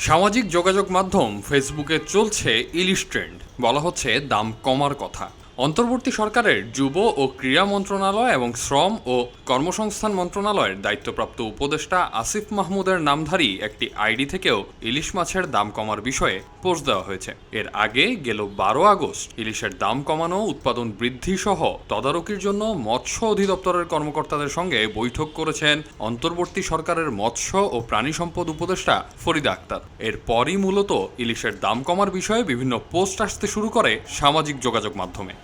সামাজিক যোগাযোগ মাধ্যম ফেসবুকে চলছে ইলিশ ট্রেন্ড। বলা হচ্ছে দাম কমার কথা। অন্তর্বর্তী সরকারের যুব ও ক্রীড়া মন্ত্রণালয় এবং শ্রম ও কর্মসংস্থান মন্ত্রণালয়ের দায়িত্বপ্রাপ্ত উপদেষ্টা আসিফ মাহমুদের নামধারী একটি আইডি থেকেও ইলিশ মাছের দাম কমার বিষয়ে পোস্ট দেওয়া হয়েছে। এর আগে গেল 12 আগস্ট ইলিশের দাম কমানো, উৎপাদন বৃদ্ধি সহ তদারকির জন্য মৎস্য অধিদপ্তরের কর্মকর্তাদের সঙ্গে বৈঠক করেছেন অন্তর্বর্তী সরকারের মৎস্য ও প্রাণী সম্পদ উপদেষ্টা ফরিদা আক্তার। এরপরই মূলত ইলিশের দাম কমার বিষয়ে বিভিন্ন পোস্ট আসতে শুরু করে সামাজিক যোগাযোগ মাধ্যমে।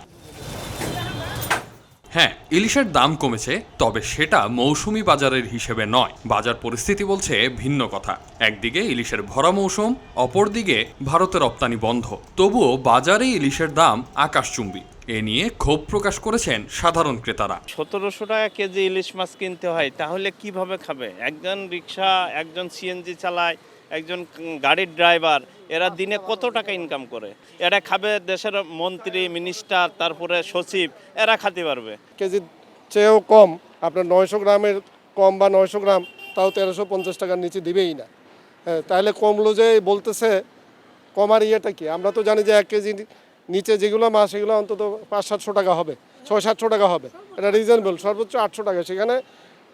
হ্যাঁ, ইলিশের দাম কমেছে, তবে সেটা মৌসুমি বাজারের হিসেবে নয়। বাজার পরিস্থিতি বলছে ভিন্ন কথা। একদিকে ইলিশের ভরা মৌসুম, অপরদিকে ভারতের রপ্তানি বন্ধ। তবুও বাজারে ইলিশের দাম আকাশচুম্বী। এ নিয়ে ক্ষোভ প্রকাশ করেছেন সাধারণ ক্রেতারা। 1700 টাকা কেজি ইলিশ মাছ কিনতে হয়, তাহলে কিভাবে খাবে? একজন রিক্সা, একজন সিএনজি চালায়, একজন গাড়ির ড্রাইভার, এরা দিনে কত টাকা ইনকাম করে? এরা খাবে দেশের মন্ত্রী, মিনিস্টার, তারপরে সচিব, এরা খেতে পারবে? কেজির চেয়েও কম, আপনার 900 গ্রামের কম বা 900 গ্রাম, তাও 1350 টাকার নিচে দিবেই না। তাহলে কমলো যে বলতেছে কমার ইয়েটা কি? আমরা তো জানি যে 1 কেজি নিচে যেগুলো মাছ সেগুলো অন্তত 500-700 টাকা হবে, 600-700 টাকা হবে। এটা রিজনেবল, সর্বোচ্চ 800 টাকা। সেখানে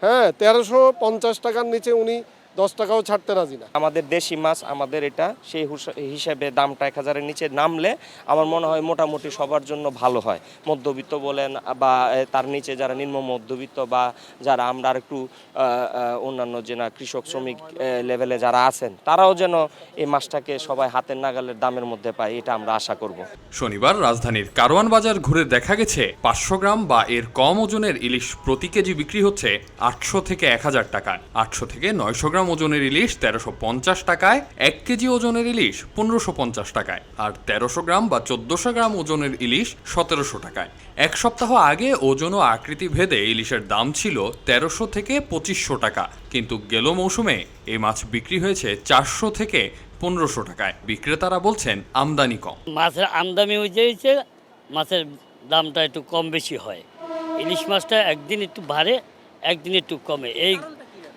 1350 টাকার নিচে উনি 10 টাকাও ছাড়তে রাজি না। আমাদের দেশি মাছ, আমাদের এটা সেই হিসাবে দামটা 1000-এর নিচে নামলে আমার মনে হয় মোটামুটি সবার জন্য ভালো হয়। মধ্যবিত্ত বলেন বা তার নিচে যারা নিম্ন মধ্যবিত্ত বা যারা আমরা আর একটু অন্যান্য যে না কৃষক শ্রমিক লেভেলে যারা আছেন, তারাও যেন এই মাছটাকে সবাই হাতের নাগালের দামের মধ্যে পায়, এটা আমরা আশা করব। শনিবার রাজধানীর কারওয়ান বাজার ঘুরে দেখা গেছে 500 গ্রাম বা এর কম ওজনের ইলিশ প্রতি কেজি বিক্রি হচ্ছে 800 থেকে 1000 টাকায়। 800 থেকে 900 গ্রাম ওজনের ইলিশ 1350 টাকায়, 1 কেজি ওজনের ইলিশ 1550 টাকায়, আর 1300 গ্রাম বা 1400 গ্রাম ওজনের ইলিশ 1700 টাকায়। এক সপ্তাহ আগে ওজন ও আকৃতি ভেদে ইলিশের দাম ছিল 1300 থেকে 2500 টাকা, কিন্তু গেল মৌসুমে এই মাছ বিক্রি হয়েছে 400 থেকে 1500 টাকায়। বিক্রেতারা বলছেন আমদানি কম। মাছের আমদানি হয়েছে, মাছের দামটা একটু কম বেশি হয়। ইলিশ মাছটা একদিন একটু বাড়ে, একদিন একটু কমে। এই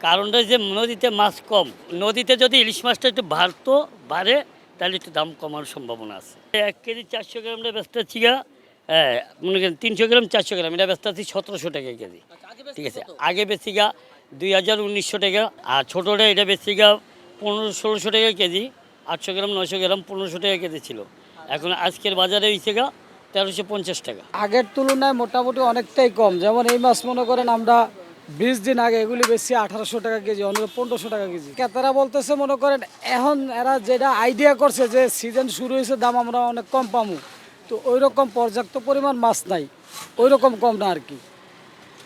কারণটা যে নদীতে মাছ কম, নদীতে যদি ইলিশ মাছটা একটু বাড়ে তাহলে একটু দাম কমার সম্ভাবনা আছে। 1 কেজি 400 গ্রামটা ব্যস্ত আছি, মনে করেন 300 গ্রাম 400 গ্রাম এটা ব্যস্ত আছি 1700 টাকা কেজি। ঠিক আছে, আগে বেশি 2000-1900 টাকা, আর ছোটোটা এটা বেশি 1500-1600 টাকা কেজি। 800 গ্রাম 900 গ্রাম 1500 টাকা কেজি ছিল, এখন আজকের বাজারে হয়েছে 1350 টাকা। আগের তুলনায় মোটামুটি অনেকটাই কম। যেমন এই মাছ মনে করেন আমরা 20 দিন আগে এগুলি বেশি 1800 টাকা কেজি, অন্য 1500 টাকা কেজি। ক্রেতারা বলতেছে মনে করেন এখন এরা যেটা আইডিয়া করছে যে সিজন শুরু হয়েছে, দাম আমরা অনেক কম পামু, তো ওই রকম পর্যাপ্ত পরিমাণ মাছ নাই, ওই রকম কম না আর কি।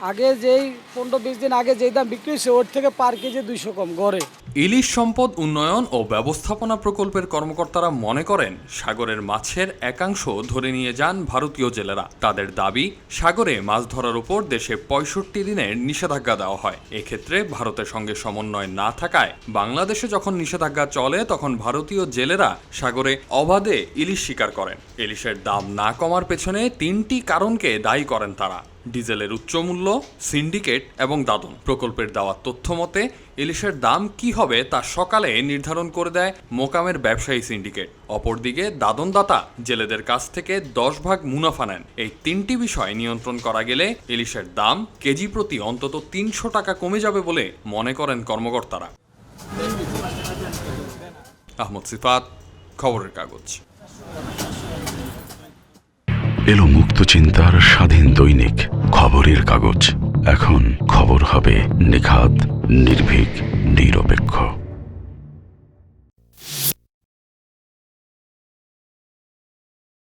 আগে যেই 15-20 দিন আগে যেই দাম বিক্রি হয়েছে ওর থেকে পার কেজি 200 কম গড়ে। ইলিশ সম্পদ উন্নয়ন ও ব্যবস্থাপনা প্রকল্পের কর্মকর্তারা মনে করেন সাগরের মাছের একাংশ ধরে নিয়ে যান ভারতীয় জেলেরা। তাদের দাবি, সাগরে মাছ ধরার উপর দেশে 65 দিনের নিষেধাজ্ঞা দেওয়া হয়। এক্ষেত্রে ভারতের সঙ্গে সমন্বয় না থাকায় বাংলাদেশে যখন নিষেধাজ্ঞা চলে তখন ভারতীয় জেলেরা সাগরে অবাধে ইলিশ শিকার করেন। ইলিশের দাম না কমার পেছনে 3টি কারণকে দায়ী করেন তারা: ডিজেলের উচ্চ মূল্য, সিন্ডিকেট এবং দাদন। প্রকল্পের দেওয়া তথ্য মতে ইলিশের দাম কি হবে তা সকালে নির্ধারণ করে দেয় মোকামের ব্যবসায়ী সিন্ডিকেট। অপরদিকে দাদনদাতা জেলেদের কাছ থেকে 10 ভাগ মুনাফা নেন। এই 3টি বিষয় নিয়ন্ত্রণ করা গেলে ইলিশের দাম কেজি প্রতি অন্তত 300 টাকা কমে যাবে বলে মনে করেন কর্মকর্তারা। আহমদ সিফাত, খবরের কাগজ। এলো মুক্ত চিন্তার স্বাধীন দৈনিক খবরের কাগজ। এখন খবর হবে নিখাত, নির্ভীক, নিরপেক্ষ।